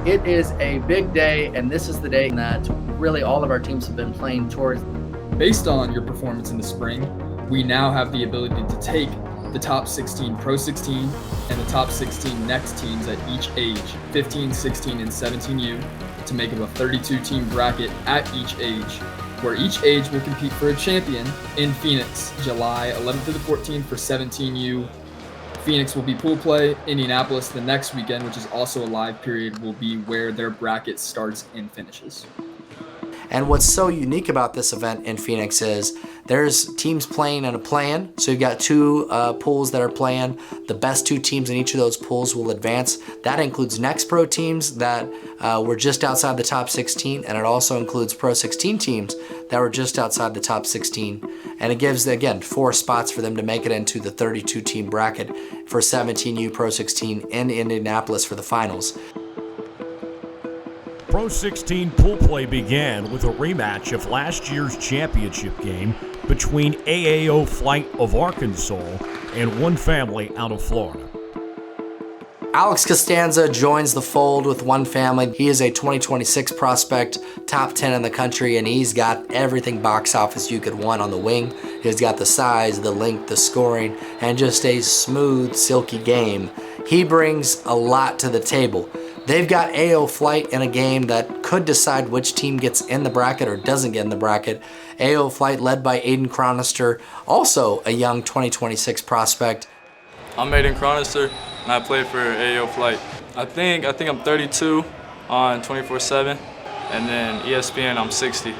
It is a big day, and this is the day that really all of our teams have been playing towards. Based on your performance in the spring, we now have the ability to take the top 16 Pro 16 and the top 16 next teams at each age, 15, 16, and 17U, to make up a 32-team bracket at each age, where each age will compete for a champion in Phoenix, July 11th to the 14th for 17U. Phoenix will be pool play. Indianapolis the next weekend, which is also a live period, will be where their bracket starts and finishes. And what's so unique about this event in Phoenix is there's teams playing in a play-in. So you've got two pools that are playing. The best two teams in each of those pools will advance. That includes NXTPRO teams that were just outside the top 16, and it also includes Pro 16 teams that were just outside the top 16. And it gives, again, 4 spots for them to make it into the 32-team bracket for 17U Pro 16 in Indianapolis for the finals. Pro 16 pool play began with a rematch of last year's championship game between AAO Flight of Arkansas and One Family out of Florida. Alex Costanza joins the fold with One Family. He is a 2026 prospect, top 10 in the country, and he's got everything box office you could want on the wing. He's got the size, the length, the scoring, and just a smooth, silky game. He brings a lot to the table. They've got AO Flight in a game that could decide which team gets in the bracket or doesn't get in the bracket. AO Flight led by Aiden Chronister, also a young 2026 prospect. I'm Aiden Chronister, and I play for AO Flight. I think I'm 32 on 24/7, and then ESPN I'm 60.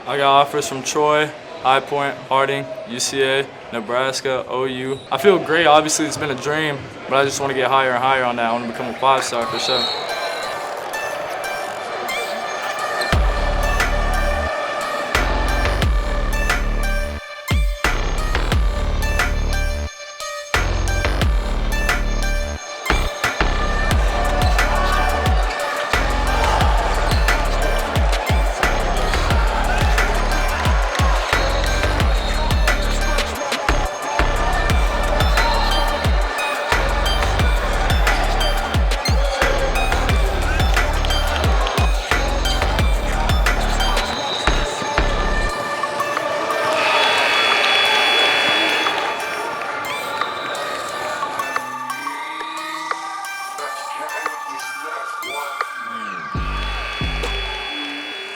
I got offers from Troy, High Point, Harding, UCA, Nebraska, OU. I feel great. Obviously, it's been a dream, but I just want to get higher and higher on that. I want to become a 5-star for sure.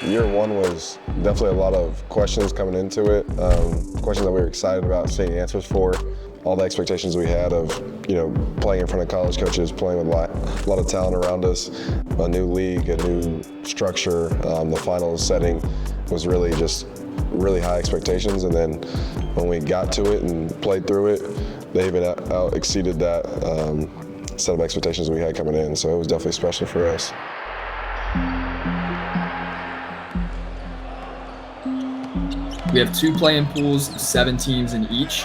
Year one was definitely a lot of questions coming into it, questions that we were excited about seeing answers for. All the expectations we had of, playing in front of college coaches, playing with a lot of talent around us, a new league, a new structure, the finals setting was really high expectations. And then when we got to it and played through it, they even out exceeded that set of expectations we had coming in. So it was definitely special for us. We have 2 play-in pools, 7 teams in each.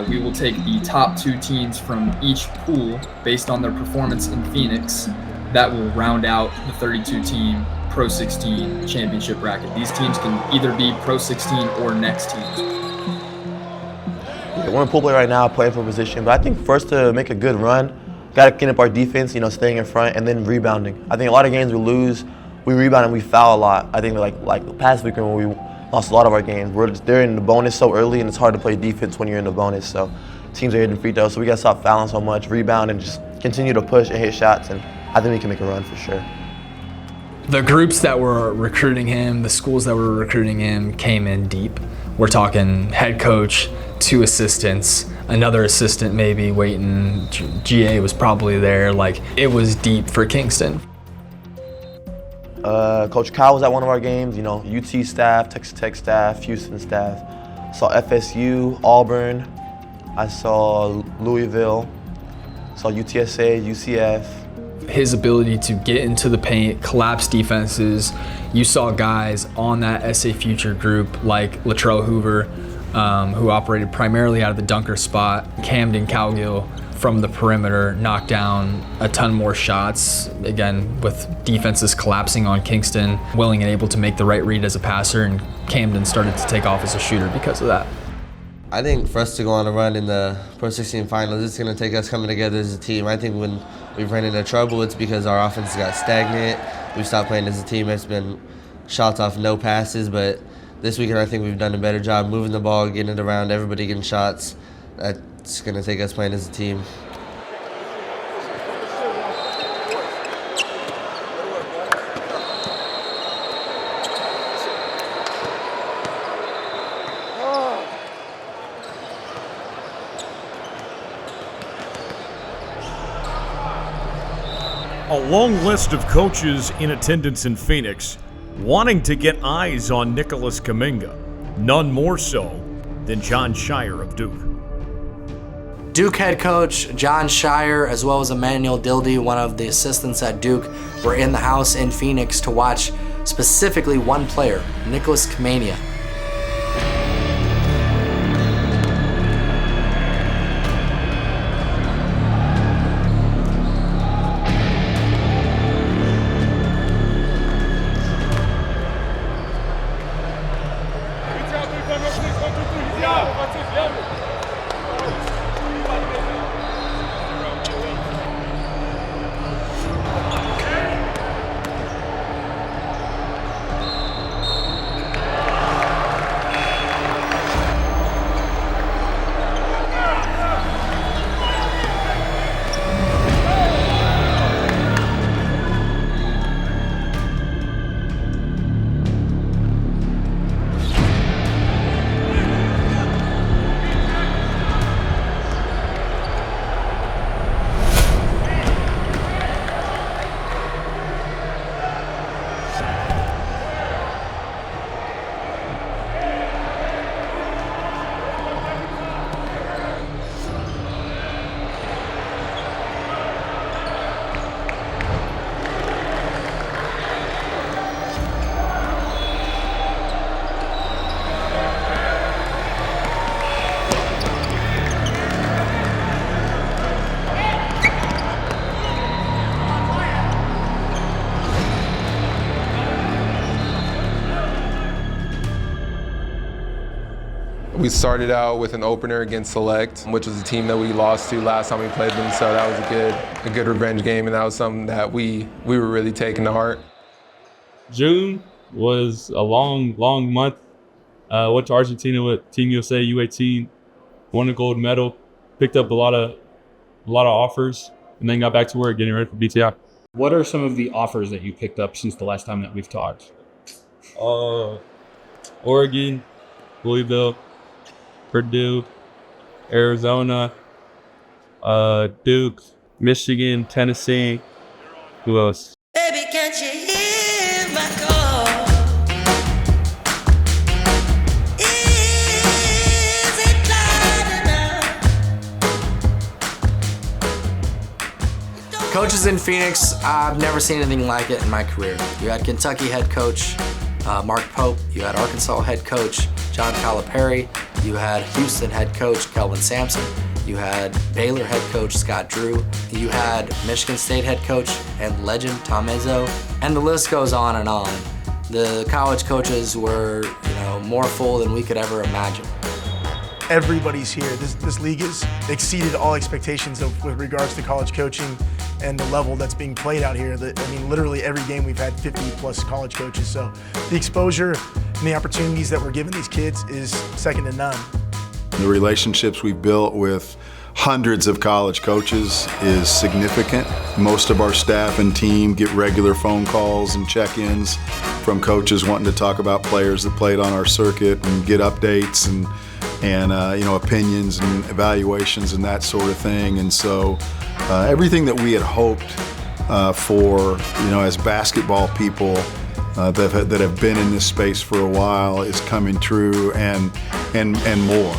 We will take the top 2 teams from each pool based on their performance in Phoenix. That will round out the 32-team Pro 16 championship bracket. These teams can either be Pro 16 or next teams. Yeah, we're in pool play right now, playing for position, but I think first to make a good run, got to clean up our defense, staying in front, and then rebounding. I think a lot of games we lose, we rebound and we foul a lot. I think like the past weekend when we lost a lot of our games. They're in the bonus so early, and it's hard to play defense when you're in the bonus. So teams are hitting free throws, so we got to stop fouling so much, rebound, and just continue to push and hit shots, and I think we can make a run for sure. The groups that were recruiting him, the schools that were recruiting him came in deep. We're talking head coach, 2 assistants, another assistant maybe waiting. GA was probably there. It was deep for Kingston. Coach Kyle was at one of our games, UT staff, Texas Tech staff, Houston staff. I saw FSU, Auburn. I saw Louisville, saw UTSA, UCF. His ability to get into the paint, collapse defenses. You saw guys on that SA Future group like Latrell Hoover, who operated primarily out of the dunker spot. Camden Cowgill from the perimeter knocked down a ton more shots, again, with defenses collapsing on Kingston, willing and able to make the right read as a passer, and Camden started to take off as a shooter because of that. I think for us to go on a run in the Pro 16 finals, it's going to take us coming together as a team. I think when we've run into trouble, it's because our offense got stagnant. We stopped playing as a team. It's been shots off, no passes, but this weekend I think we've done a better job moving the ball, getting it around, everybody getting shots. That's going to take us playing as a team. A long list of coaches in attendance in Phoenix wanting to get eyes on Nicholas Khamenia, none more so than John Shire of Duke. Duke head coach John Shire, as well as Emmanuel Dildy, one of the assistants at Duke, were in the house in Phoenix to watch specifically one player, Nicholas Khamenia. We started out with an opener against Select, which was a team that we lost to last time we played them, so that was a good revenge game, and that was something that we were really taking to heart. June was a long month. Went to Argentina with Team USA U18, won a gold medal, picked up a lot of offers, and then got back to work getting ready for BTI. What are some of the offers that you picked up since the last time that we've talked? Oregon, Louisville, Purdue, Arizona, Duke, Michigan, Tennessee. Who else? Baby, can't you hear my call? Is it loud enough? Coaches in Phoenix, I've never seen anything like it in my career. You had Kentucky head coach Mark Pope, you had Arkansas head coach John Calipari, you had Houston head coach Kelvin Sampson, you had Baylor head coach Scott Drew, you had Michigan State head coach and legend Tom Izzo, and the list goes on and on. The college coaches were, more full than we could ever imagine. Everybody's here. This league has exceeded all expectations with regards to college coaching and the level that's being played out here. Literally every game we've had 50 plus college coaches. So the exposure and the opportunities that we're giving these kids is second to none. The relationships we've built with hundreds of college coaches is significant. Most of our staff and team get regular phone calls and check-ins from coaches wanting to talk about players that played on our circuit and get updates and opinions and evaluations and that sort of thing. And so everything that we had hoped for, as basketball people that have been in this space for a while is coming true and more.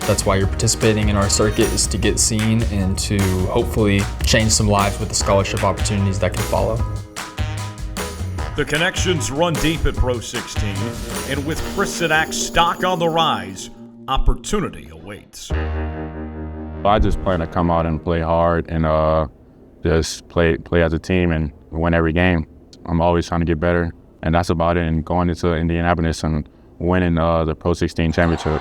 That's why you're participating in our circuit, is to get seen and to hopefully change some lives with the scholarship opportunities that can follow. The connections run deep at Pro 16, and with Chris Cenac's stock on the rise, opportunity awaits. I just plan to come out and play hard and just play as a team and win every game. I'm always trying to get better, and that's about it. And going into Indianapolis and winning the Pro 16 championship.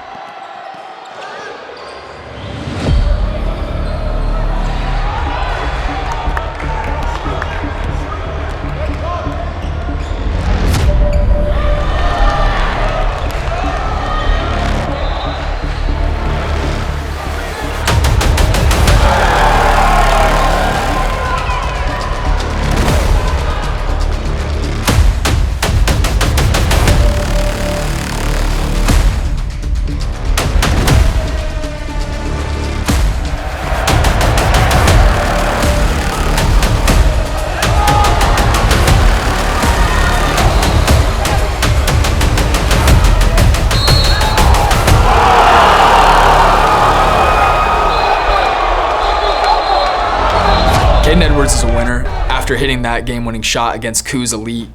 after hitting that game-winning shot against Coos Elite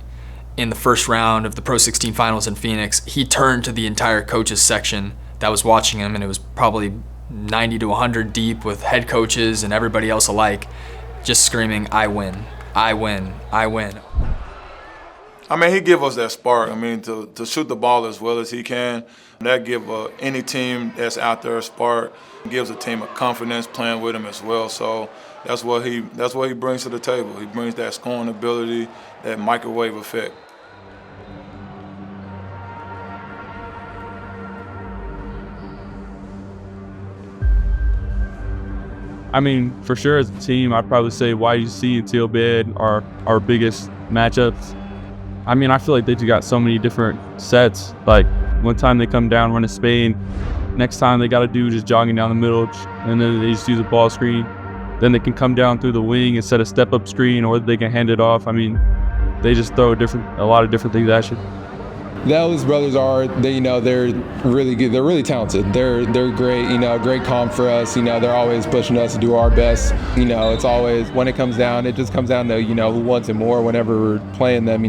in the first round of the Pro 16 finals in Phoenix, he turned to the entire coaches section that was watching him, and it was probably 90 to 100 deep with head coaches and everybody else alike, just screaming, "I win, I win, I win." I mean, he give us that spark. I mean, to shoot the ball as well as he can, that give any team that's out there a spark. It gives a team a confidence playing with him as well. So that's what he brings to the table. He brings that scoring ability, that microwave effect. I mean, for sure as a team, I'd probably say YUC and Teal Bed are our biggest matchups. I mean, I feel like they just got so many different sets. Like, one time they come down, run a Spain. Next time they got to do just jogging down the middle, and then they just use a ball screen. Then they can come down through the wing and set a step-up screen, or they can hand it off. I mean, they just throw a lot of different things at you. The Ellis brothers they're really good. They're really talented. They're great, great comp for us. They're always pushing us to do our best. It's always, when it comes down, it just comes down to, who wants it more whenever we're playing them,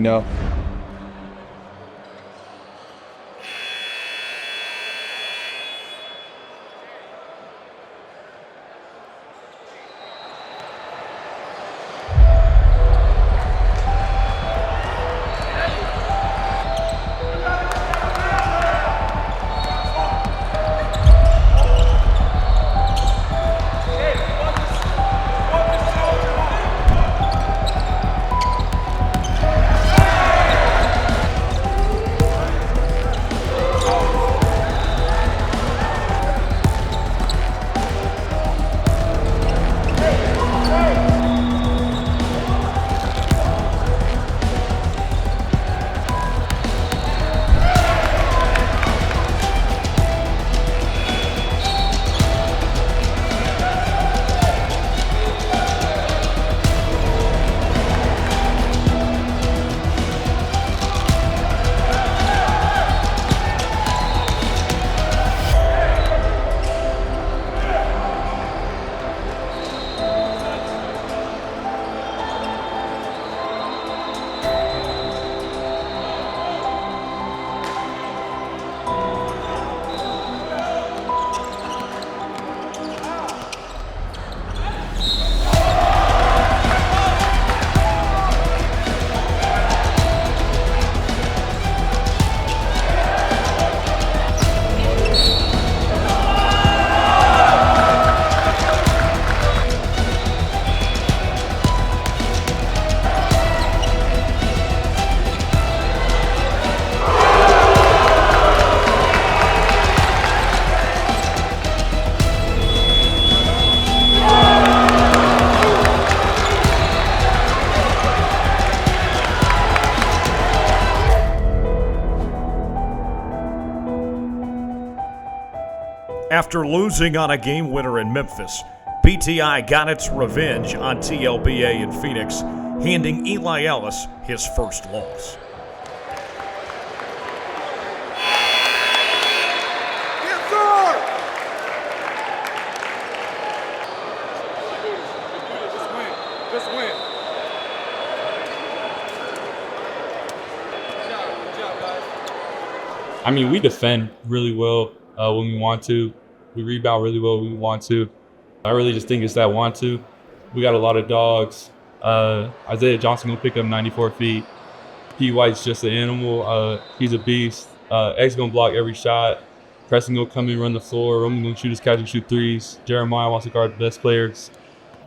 After losing on a game winner in Memphis, PTI got its revenge on TLBA in Phoenix, handing Eli Ellis his first loss. I mean, we defend really well when we want to. We rebound really well when we want to. I really just think it's that want to. We got a lot of dogs. Isaiah Johnson gonna pick up 94 feet. P. White's just an animal. He's a beast. X gonna block every shot. Preston gonna come in, run the floor. Roman gonna shoot his catch and shoot threes. Jeremiah wants to guard the best players.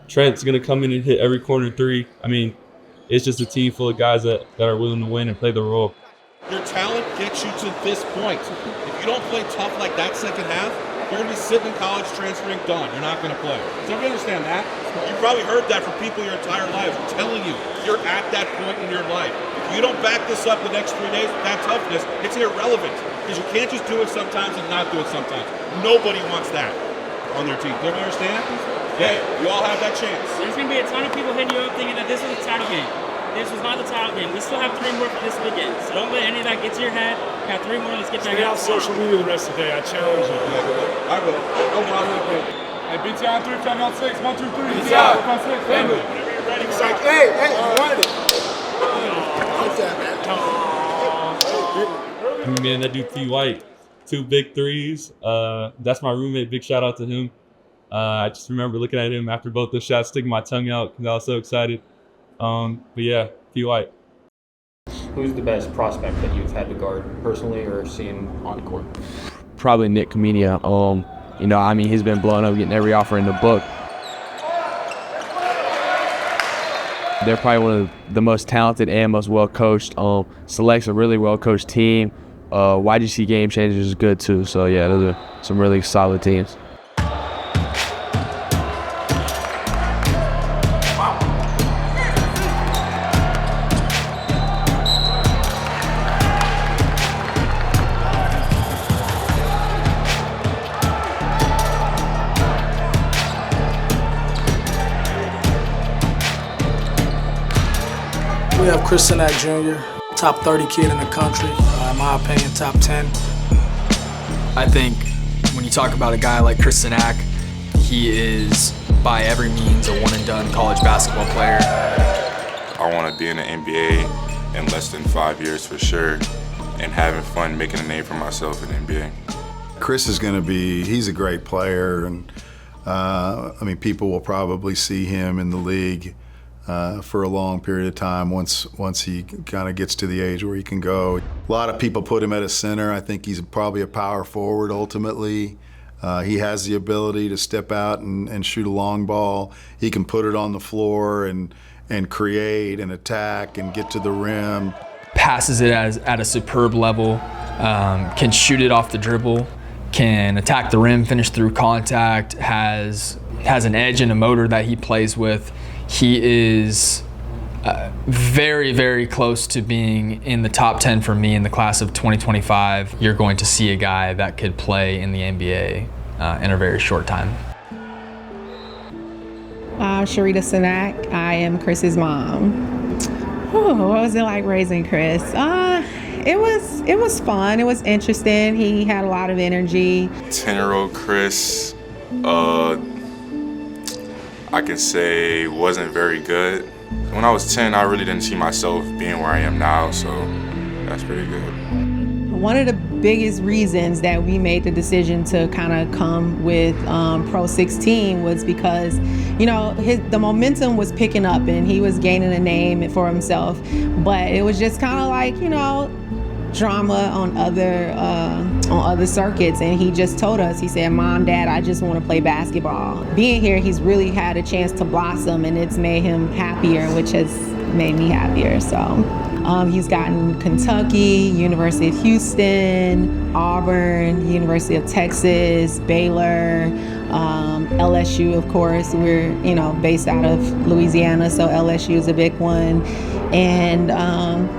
Trent's gonna come in and hit every corner three. I mean, it's just a team full of guys that are willing to win and play the role. Your talent gets you to this point. If you don't play tough like that second half, you're going to be sitting in college, transferring, done. You're not going to play. Does everybody understand that? You've probably heard that from people your entire lives. I'm telling you, you're at that point in your life. If you don't back this up the next 3 days, that toughness, it's irrelevant. Because you can't just do it sometimes and not do it sometimes. Nobody wants that on their team. Do you understand? Yeah, you all have that chance. There's going to be a ton of people hitting you up thinking that this is a title game. This was not the title game. We still have 3 more for this to begin. So don't let any of that get to your head. Got 3 more. Let's get back out. Stay off social media the rest of the day. I challenge you. I will. No problem. Hey, BT on 3, 10 on 6. 1, 2, 3. BT out. 1, 6. Family. It's like, hey, you wanted it. Man, that dude P. White, 2 big threes. That's my roommate. Big shout out to him. I just remember looking at him after both the shots, sticking my tongue out because I was so excited. But yeah, P. White. Who's the best prospect that you've had to guard personally or seen on the court? Probably Nick Khamenia. He's been blowing up, getting every offer in the book. They're probably one of the most talented and most well-coached. Selects a really well-coached team. YGC Game Changers is good too. So yeah, those are some really solid teams. We have Chris Cenac Jr., top 30 kid in the country, in my opinion, top 10. I think when you talk about a guy like Chris Cenac, he is by every means a one-and-done college basketball player. I want to be in the NBA in less than 5 years for sure, and having fun making a name for myself in the NBA. Chris is going to he's a great player, and people will probably see him in the league for a long period of time once he kind of gets to the age where he can go. A lot of people put him at a center. I think he's probably a power forward ultimately. He has the ability to step out and shoot a long ball. He can put it on the floor and create and attack and get to the rim. Passes it at a superb level, can shoot it off the dribble, can attack the rim, finish through contact, has an edge and a motor that he plays with. He is very, very close to being in the top 10 for me in the class of 2025. You're going to see a guy that could play in the NBA in a very short time. I'm Sharita Cenac. I am Chris's mom. What was it like raising Chris? It was fun. It was interesting. He had a lot of energy. 10-year-old Chris, I can say wasn't very good. When I was 10, I really didn't see myself being where I am now, so that's pretty good. One of the biggest reasons that we made the decision to kind of come with PRO16 was because, the momentum was picking up and he was gaining a name for himself, but it was just kind of like, drama on other circuits, and he just told us, he said, Mom, Dad, I just want to play basketball. Being here, he's really had a chance to blossom, and it's made him happier, which has made me happier. So he's gotten Kentucky, University of Houston, Auburn, University of Texas, Baylor, LSU, of course. We're based out of Louisiana, so LSU is a big one, and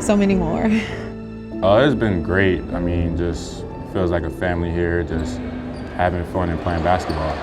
so many more. It's been great. Just feels like a family here, just having fun and playing basketball.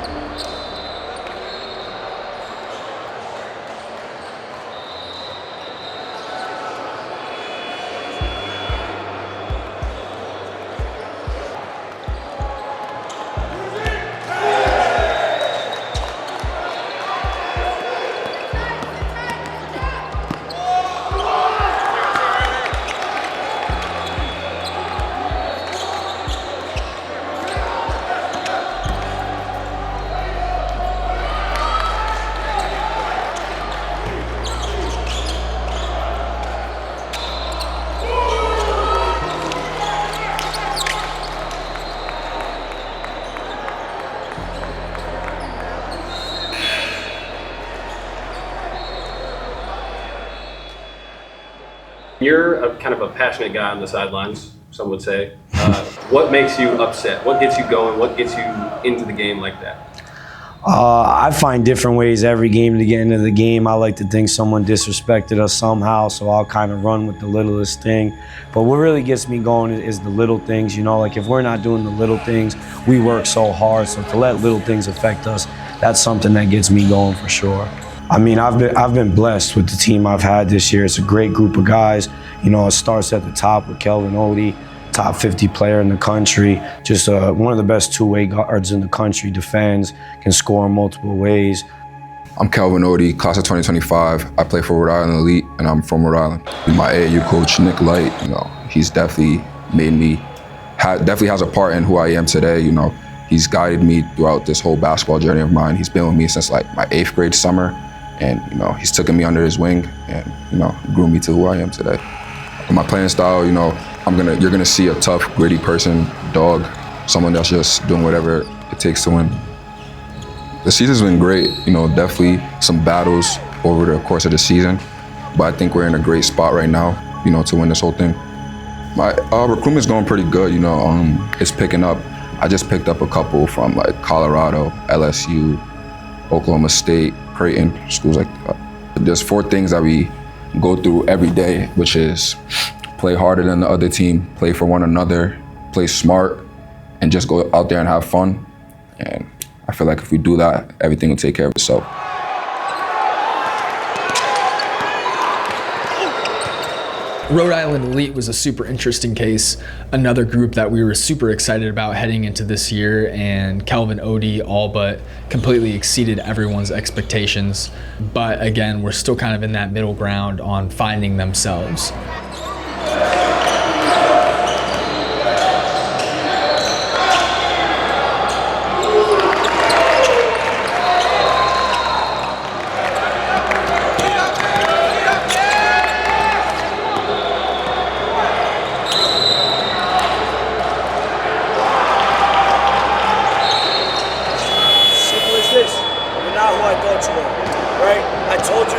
You're a kind of a passionate guy on the sidelines, some would say. What makes you upset? What gets you going? What gets you into the game like that? I find different ways every game to get into the game. I like to think someone disrespected us somehow, so I'll kind of run with the littlest thing. But what really gets me going is the little things, like if we're not doing the little things, we work so hard, so to let little things affect us, that's something that gets me going for sure. I've been blessed with the team I've had this year. It's a great group of guys. It starts at the top with Kelvin, Odih, top 50 player in the country. Just one of the best two-way guards in the country. Defends, can score in multiple ways. I'm Kelvin Odih, class of 2025. I play for Rhode Island Elite, and I'm from Rhode Island. My AAU coach, Nick Light, he's definitely made me, definitely has a part in who I am today. He's guided me throughout this whole basketball journey of mine. He's been with me since like my 8th grade summer, and he's taken me under his wing and grew me to who I am today. My playing style, you're gonna see a tough, gritty person, dog, someone that's just doing whatever it takes to win. The season's been great, definitely some battles over the course of the season, but I think we're in a great spot right now, to win this whole thing. My recruitment's going pretty good, it's picking up. I just picked up a couple from like Colorado, LSU, Oklahoma State, Creighton, schools like that. There's 4 things that we go through every day, which is play harder than the other team, play for one another, play smart, and just go out there and have fun. And I feel like if we do that, everything will take care of itself. Rhode Island Elite was a super interesting case, another group that we were super excited about heading into this year, and Kelvin, Odih all but completely exceeded everyone's expectations. But again, we're still kind of in that middle ground on finding themselves.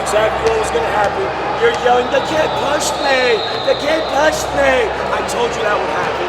Exactly what was going to happen. You're yelling, "The kid pushed me! The kid pushed me!" I told you that would happen.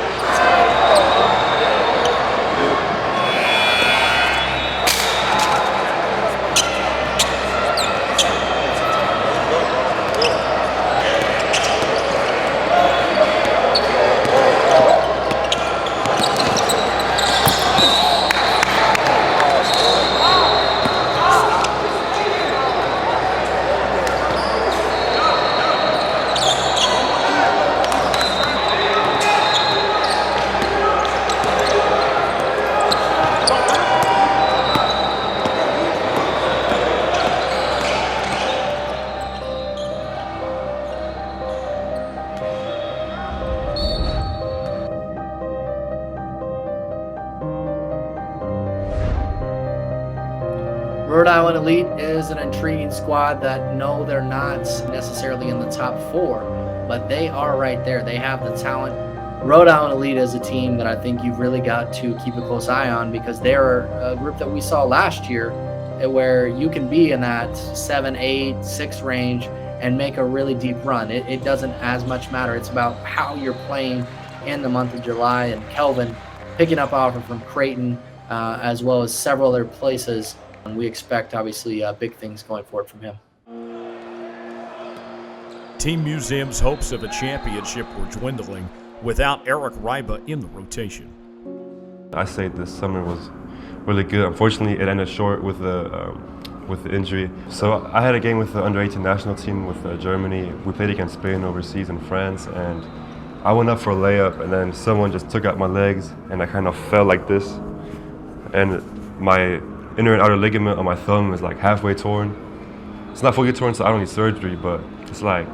Rhode Island Elite is an intriguing squad that, no, they're not necessarily in the top 4, but they are right there. They have the talent. Rhode Island Elite is a team that I think you've really got to keep a close eye on, because they're a group that we saw last year where you can be in that 7, 8, 6 range and make a really deep run. It doesn't as much matter. It's about how you're playing in the month of July. And Kelvin picking up offer from Creighton as well as several other places. And we expect, obviously, big things going forward from him. Team Museum's hopes of a championship were dwindling without Eric Ryba in the rotation. I say this summer was really good. Unfortunately, it ended short with the injury. So I had a game with the under-18 national team with Germany. We played against Spain overseas in France, and I went up for a layup, and then someone just took out my legs, and I kind of fell like this. And my inner and outer ligament on my thumb is like halfway torn. It's not fully torn, so I don't need surgery, but it's like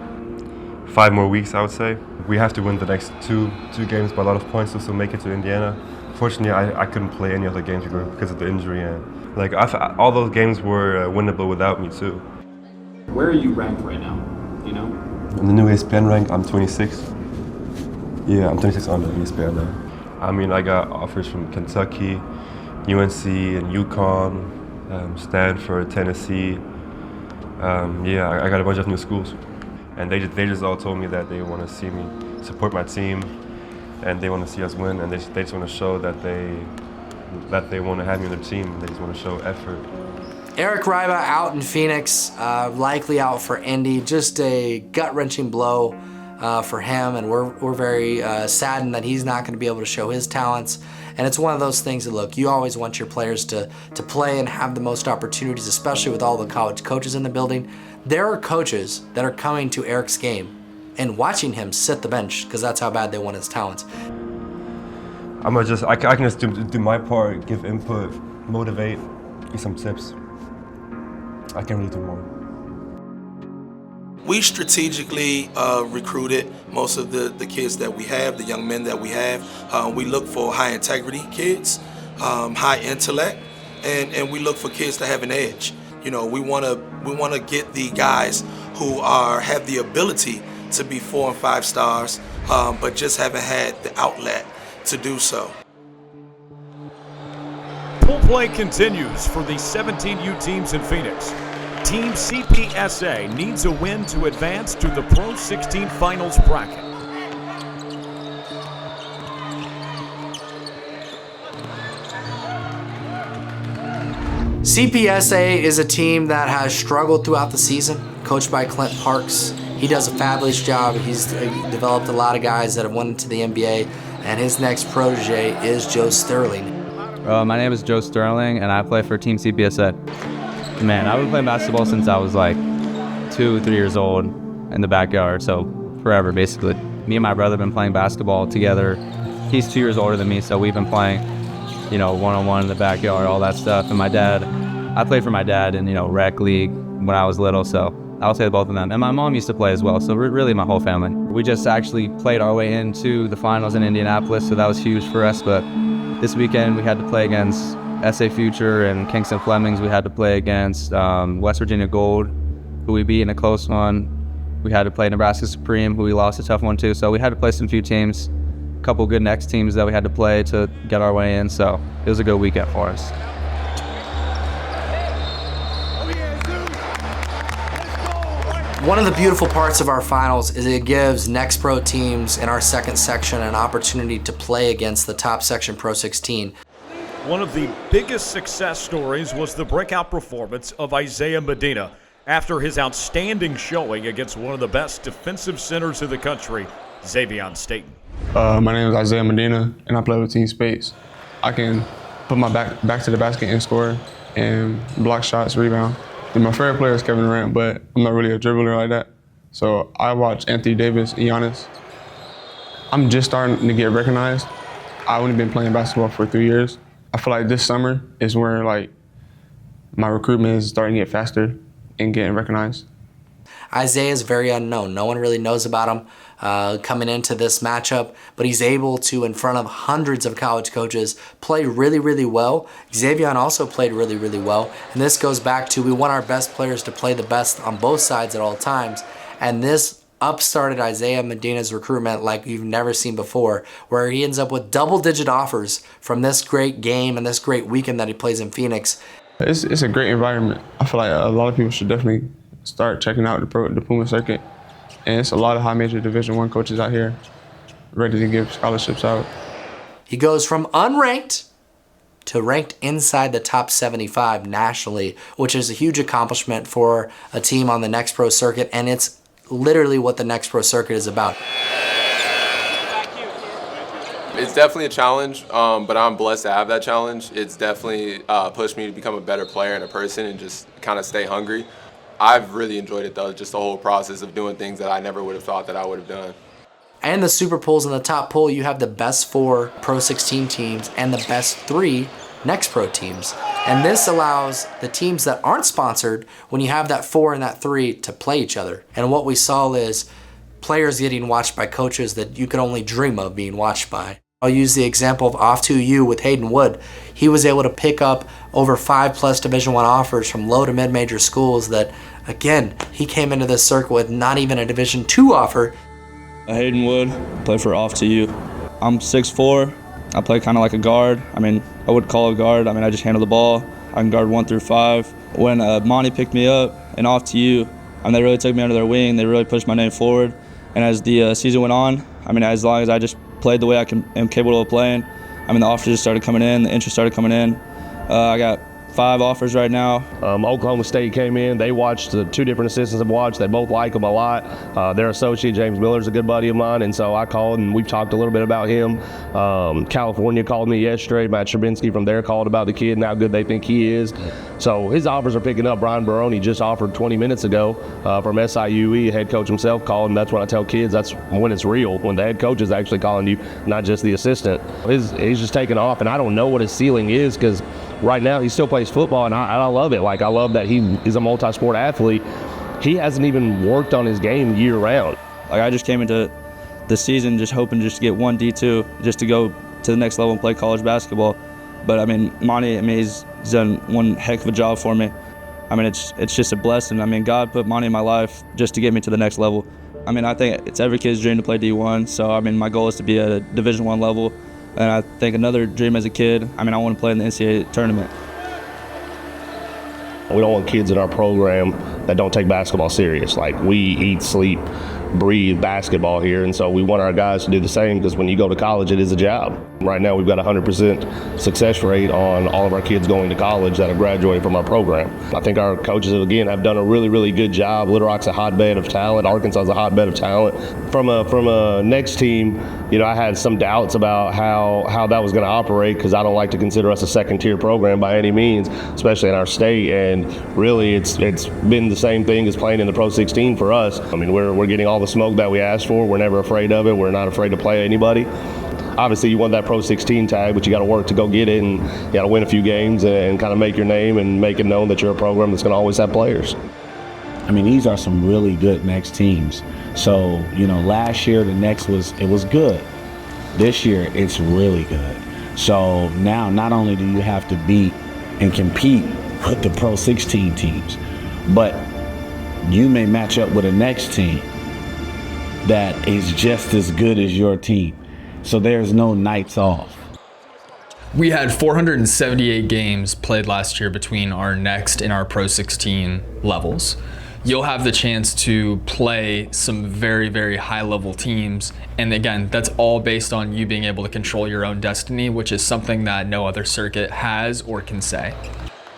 5 more weeks, I would say. We have to win the next two games by a lot of points to still make it to Indiana. Fortunately, I couldn't play any other games because of the injury, and like all those games were winnable without me too. Where are you ranked right now? Do you know? In the new ESPN rank, I'm 26. Yeah, I'm 26 on the ESPN now. I mean, I got offers from Kentucky, UNC, and UConn, Stanford, Tennessee. Yeah, I got a bunch of new schools, and they just all told me that they want to see me support my team, and they want to see us win, and they just want to show that they want to have me on their team. They just want to show effort. Eric Ryba out in Phoenix, likely out for Indy. Just a gut-wrenching blow for him, and we're very saddened that he's not going to be able to show his talents. And it's one of those things that, look, you always want your players to play and have the most opportunities, especially with all the college coaches in the building. There are coaches that are coming to Eric's game and watching him sit the bench because that's how bad they want his talents. I can just do my part, give input, motivate, give some tips. I can't really do more. We strategically recruited most of the kids that we have, the young men that we have. We look for high integrity kids, high intellect, and we look for kids to have an edge. You know, we want to get the guys who have the ability to be 4 and 5 stars, but just haven't had the outlet to do so. Pool play continues for the 17U teams in Phoenix. Team CPSA needs a win to advance to the PRO16 finals bracket. CPSA is a team that has struggled throughout the season, coached by Clint Parks. He does a fabulous job. He's developed a lot of guys that have went into the NBA, and his next protege is Joe Sterling. My name is Joe Sterling, and I play for Team CPSA. Man, I've been playing basketball since I was like 2, 3 years old in the backyard, so forever basically. Me and my brother have been playing basketball together. He's 2 years older than me, so we've been playing, you know, one-on-one in the backyard, all that stuff. And my dad, I played for my dad in, you know, rec league when I was little, so I'll say both of them. And my mom used to play as well, so really my whole family. We just actually played our way into the finals in Indianapolis, so that was huge for us. But this weekend we had to play against SA Future and Kingston Flemings. We had to play against West Virginia Gold, who we beat in a close one. We had to play Nebraska Supreme, who we lost a tough one too. So we had to play some few teams, a couple good next teams that we had to play to get our way in. So it was a good weekend for us. One of the beautiful parts of our finals is it gives NXTPRO teams in our second section an opportunity to play against the top section PRO16. One of the biggest success stories was the breakout performance of Isaiah Medina after his outstanding showing against one of the best defensive centers in the country, Xavion Staton. My name is Isaiah Medina, and I play with Team Space. I can put my back to the basket and score, and block shots, rebound. And my favorite player is Kelvin, but I'm not really a dribbler like that. So I watch Anthony Davis and Giannis. I'm just starting to get recognized. I've only been playing basketball for 3 years. I feel like this summer is where like my recruitment is starting to get faster and getting recognized. Isaiah is very unknown. No one really knows about him coming into this matchup, but he's able to, in front of hundreds of college coaches, play really, really well. Xavion also played really, really well. And this goes back to we want our best players to play the best on both sides at all times. And this upstarted Isaiah Medina's recruitment like you've never seen before, where he ends up with double-digit offers from this great game and this great weekend that he plays in Phoenix. It's a great environment. I feel like a lot of people should definitely start checking out the Puma circuit. And it's a lot of high major Division I coaches out here ready to give scholarships out. He goes from unranked to ranked inside the top 75 nationally, which is a huge accomplishment for a team on the NXTPRO circuit, and it's literally what the NXTPRO circuit is about. It's definitely a challenge, but I'm blessed to have that challenge. It's definitely pushed me to become a better player and a person and just kind of stay hungry. I've really enjoyed it though, just the whole process of doing things that I never would have thought that I would have done. And the Super Pools in the top pool, you have the best 4 PRO16 teams and the best 3 NXTPRO teams. And this allows the teams that aren't sponsored, when you have that 4 and that 3, to play each other. And what we saw is players getting watched by coaches that you could only dream of being watched by. I'll use the example of Off2U with Hayden Wood. He was able to pick up over 5+ Division I offers from low to mid-major schools that, again, he came into this circuit with not even a Division II offer. Hayden Wood, play for Off2U. I'm 6'4". I play kind of like a guard. I mean, I would call a guard. I mean, I just handle the ball. I can guard 1 through 5. When Monty picked me up and Off2U, they really took me under their wing. They really pushed my name forward. And as the season went on, I mean, as long as I just played the way I am capable of playing, I mean, the offers just started coming in, the interest started coming in. I got 5 offers right now. Oklahoma State came in. They watched, the 2 different assistants have watched. They both like them a lot. Their associate, James Miller's a good buddy of mine, and so I called and we've talked a little bit about him. California called me yesterday. Matt Strabinsky from there called about the kid and how good they think he is. So his offers are picking up. Brian Baroni just offered 20 minutes ago from SIUE. Head coach himself called, and that's when I tell kids that's when it's real, when the head coach is actually calling you, not just the assistant. He's just taking off, and I don't know what his ceiling is because right now he still plays football, and I love it. Like, I love that he is a multi-sport athlete. He hasn't even worked on his game year round. Like, I just came into the season just hoping just to get one D2, just to go to the next level and play college basketball. But I mean, Monty, he's done one heck of a job for me. I mean, it's just a blessing. I mean, God put Monty in my life just to get me to the next level. I mean, I think it's every kid's dream to play D1. So I mean, my goal is to be at a Division I level. And I think another dream as a kid, I mean, I want to play in the NCAA tournament. We don't want kids in our program that don't take basketball serious. Like, we eat, sleep, breathe basketball here, and so we want our guys to do the same, because when you go to college, it is a job. Right now, we've got a 100% success rate on all of our kids going to college that have graduated from our program. I think our coaches, again, have done a really, really good job. Little Rock's a hotbed of talent. Arkansas is a hotbed of talent. From a next team, you know, I had some doubts about how that was going to operate, because I don't like to consider us a second-tier program by any means, especially in our state. And really, it's been the same thing as playing in the Pro 16 for us. I mean, we're getting all the smoke that we asked for. We're never afraid of it. We're not afraid to play anybody. Obviously, you want that Pro 16 tag, but you got to work to go get it, and you got to win a few games and kind of make your name and make it known that you're a program that's going to always have players. I mean, these are some really good next teams. So, you know, last year the next was good. This year it's really good. So now not only do you have to beat and compete with the Pro 16 teams, but you may match up with a next team that is just as good as your team. So there's no nights off. We had 478 games played last year between our next and our Pro 16 levels. You'll have the chance to play some very, very high-level teams. And again, that's all based on you being able to control your own destiny, which is something that no other circuit has or can say.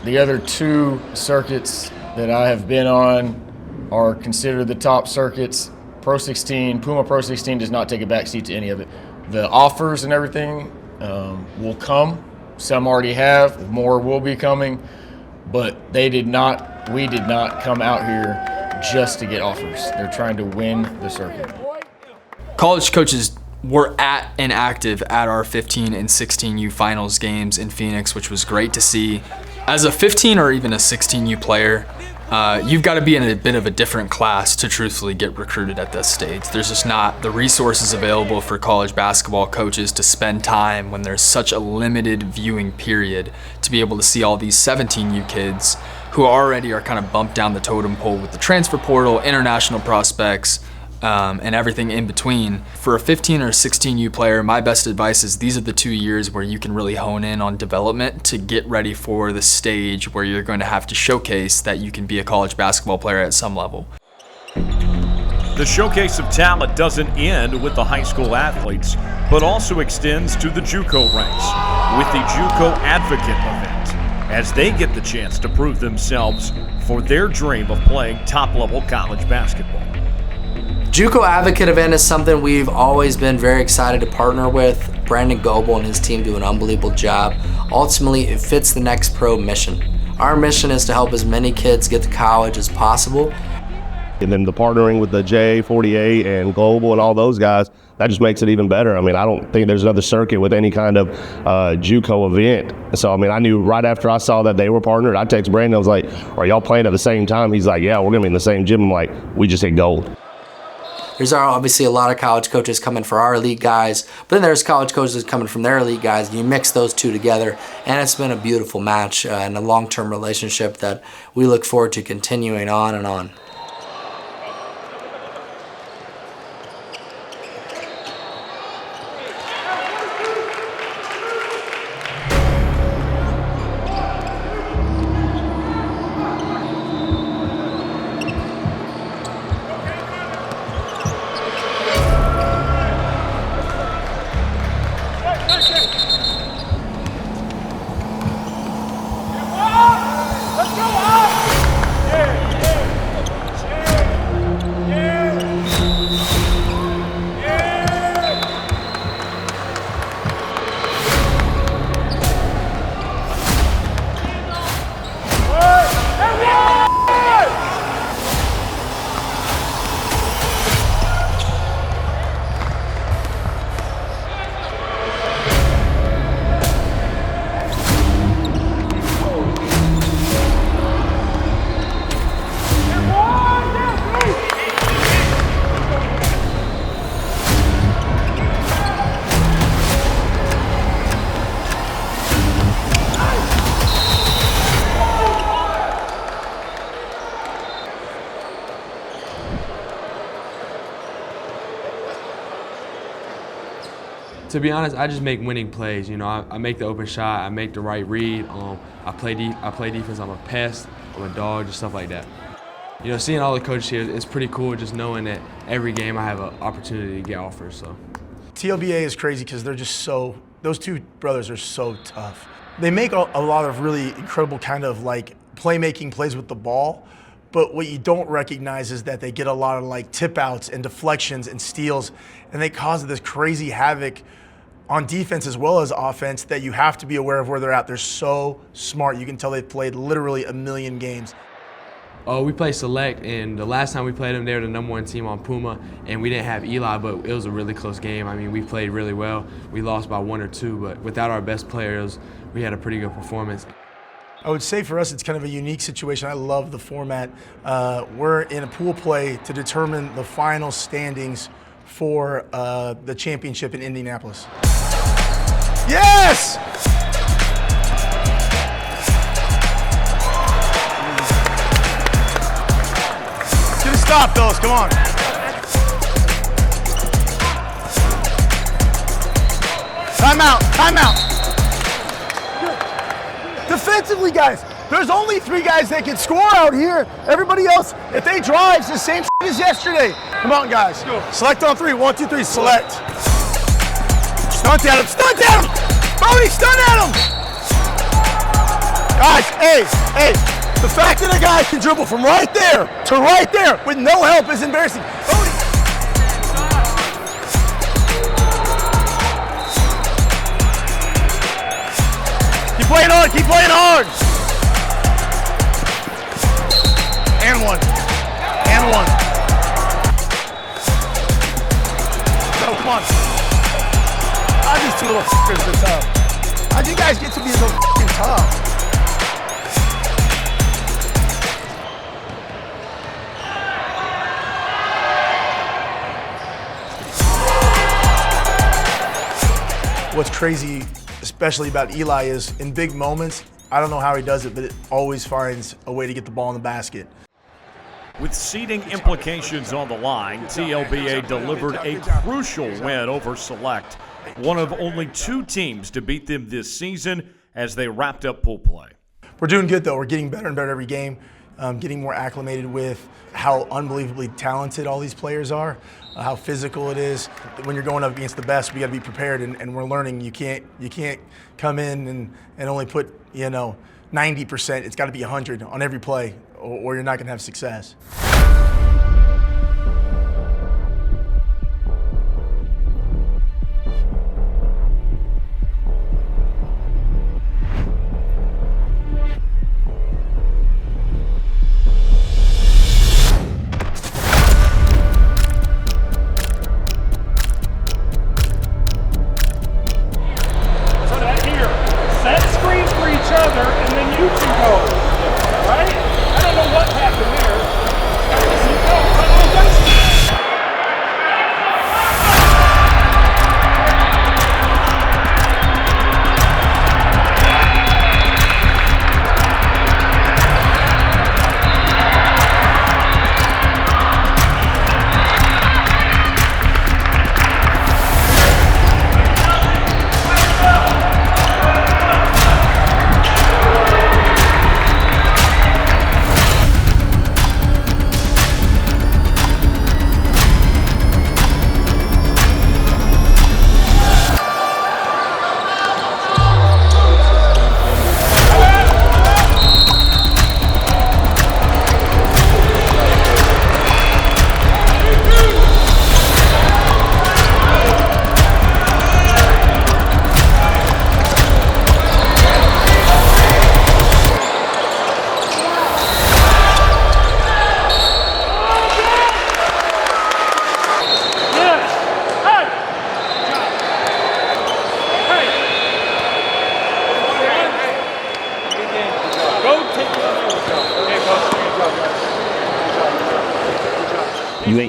The other two circuits that I have been on are considered the top circuits. Pro 16, Puma Pro 16 does not take a backseat to any of it. The offers and everything will come. Some already have, more will be coming, but we did not come out here just to get offers. They're trying to win the circuit. College coaches were at and active at our 15 and 16U finals games in Phoenix, which was great to see. As a 15 or even a 16U player, you've got to be in a bit of a different class to truthfully get recruited at this stage. There's just not the resources available for college basketball coaches to spend time when there's such a limited viewing period to be able to see all these 17U kids who already are kind of bumped down the totem pole with the transfer portal, international prospects, and everything in between. For a 15 or 16U player, my best advice is these are the 2 years where you can really hone in on development to get ready for the stage where you're going to have to showcase that you can be a college basketball player at some level. The showcase of talent doesn't end with the high school athletes, but also extends to the JUCO ranks with the JUCO Advocate event, as they get the chance to prove themselves for their dream of playing top-level college basketball. JUCO Advocate event is something we've always been very excited to partner with. Brandon Goebel and his team do an unbelievable job. Ultimately, it fits the NXTPRO mission. Our mission is to help as many kids get to college as possible. And then the partnering with the JA48 and Global and all those guys, that just makes it even better. I mean, I don't think there's another circuit with any kind of JUCO event. So, I mean, I knew right after I saw that they were partnered, I texted Brandon, I was like, are y'all playing at the same time? He's like, yeah, we're going to be in the same gym. I'm like, we just hit gold. There's obviously a lot of college coaches coming for our elite guys, but then there's college coaches coming from their elite guys. You mix those two together, and it's been a beautiful match and a long-term relationship that we look forward to continuing on and on. To be honest, I just make winning plays. You know, I make the open shot, I make the right read. I play defense. I'm a pest. I'm a dog, just stuff like that. You know, seeing all the coaches here, it's pretty cool. Just knowing that every game I have an opportunity to get offers. So, TLBA is crazy because they're just so. Those two brothers are so tough. They make a lot of really incredible kind of like playmaking plays with the ball. But what you don't recognize is that they get a lot of like tip outs and deflections and steals, and they cause this crazy havoc on defense as well as offense that you have to be aware of where they're at. They're so smart. You can tell they've played literally a million games. We play select, and the last time we played them, they were the #1 team on Puma, and we didn't have Eli, but it was a really close game. I mean, we played really well. We lost by 1 or 2, but without our best players, we had a pretty good performance. I would say for us, it's kind of a unique situation. I love the format. We're in a pool play to determine the final standings for the championship in Indianapolis. Yes! Get a stop, fellas, come on. Timeout, timeout. Defensively, guys, there's only 3 guys that can score out here. Everybody else, if they drive, it's the same as yesterday. Come on, guys. Select on 3. 1, 2, 3, select. Stunt at him, stunt at him! Odih, stunt at him! Guys, hey, the fact that a guy can dribble from right there to right there with no help is embarrassing. Odih. Keep playing hard, keep playing hard. And one. No, come on. How these 2 little f***ers are tough? How'd you guys get to be so f***ing tough? What's crazy, especially about Eli, is in big moments, I don't know how he does it, but it always finds a way to get the ball in the basket. With seeding implications on the line, TLBA delivered a crucial win over Select, one of only 2 teams to beat them this season as they wrapped up pool play. We're doing good, though. We're getting better and better every game, getting more acclimated with how unbelievably talented all these players are, how physical it is. When you're going up against the best, we got to be prepared, and we're learning. You can't come in and only put 90%. It's got to be 100 on every play, or you're not going to have success.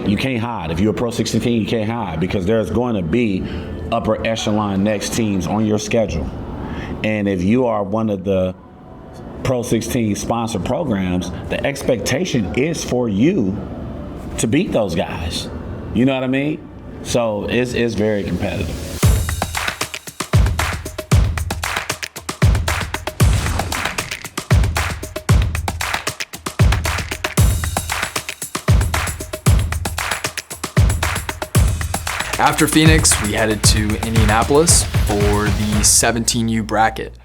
You can't hide. If you're a Pro 16, you can't hide because there's going to be upper echelon next teams on your schedule. And if you are one of the Pro 16 sponsored programs, the expectation is for you to beat those guys. You know what I mean? So it's very competitive. After Phoenix, we headed to Indianapolis for the 17U bracket.